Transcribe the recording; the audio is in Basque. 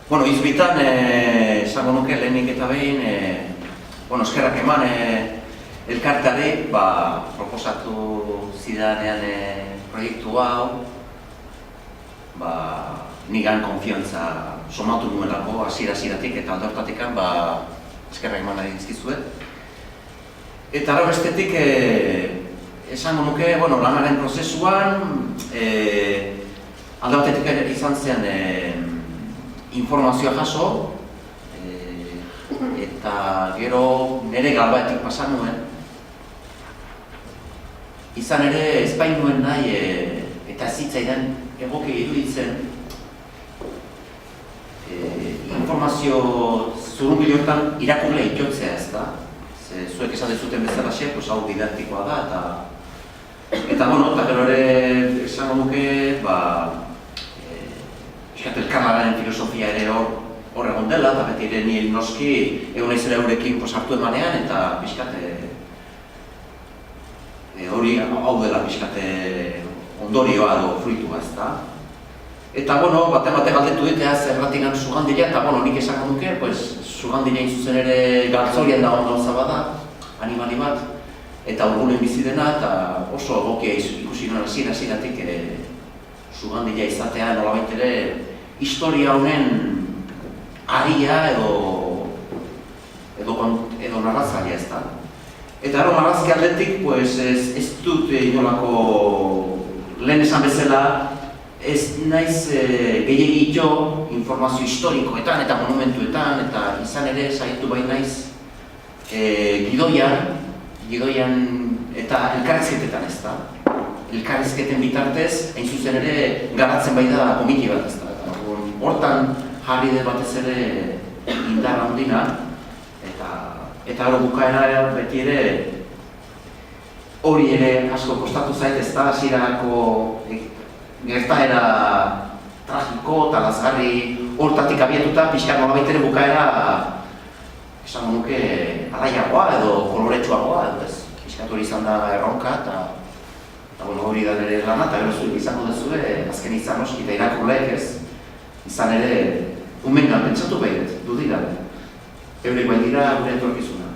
Bueno, izbitan, esango nuke lehenik eta behin, eskerrak eman elkarteari, proposatu zidanean proiektu hau, nigan konfiantza somatu nuelako, hasiera-hasieratik eta alde hortatik eskerrak eman nahi dizkizuet. Eta hau bestetik, esango nuke, lanaren prozesuan, alde batetik izan zen informazioa jaso, eta gero nire galbaetik pasan nuen. Izan ere ezpain nuen nahi eta zitzaidan egoki iruditzen informazio zurungiloetan irakurle itotzea ez da. Zuek esan dezuten bezalaxe, hau didaktikoa da, eta gero ere esango nuke, elkarlanaren filosofia ere hor egon dela, eta beti ere nire noski egon naizela eurekin hartu emanean, eta hori hau dela ondorioa edo fruitua ez da. Eta bate galdetu ditea zerratikan sugandila, eta nik esango nuke, sugandila zuzen ere galtzorian da gauza bada, animali bat, eta urgunen bizi dena, eta oso egokia ikusi nuen hasieratik sugandila izatea nolabait ere historia honen aria edo narrazailea ez da. Eta narrazki aldetik ez dut inolako lehen esan bezala ez naiz gehiegi ito informazio historikoetan eta monumentuetan eta izan ere saiatu bai naiz gidoian eta elkarrizketetan ez da. Elkarrizketen bitartez, hain zuzen ere garatzen bai da komiki bat ez da. Hortan jarri den batez ere indar handina, eta hori bukaera beti ere hori ere asko kostatu zait ez da, hasierako gertaera tragiko eta lazgarri hortatik abiatuta, pixka nolabait ere bukaera esango nuke alaiagoa edo koloretsuagoa edo ez. Pixka hori izan da erronka eta hori da nire lana, eta gero zuek izango dezue, azken izan oski eta irakurleek ez, izan ere, unmengan pentsatu behiret, dudira. Eurek bai dira gure etorkizuna.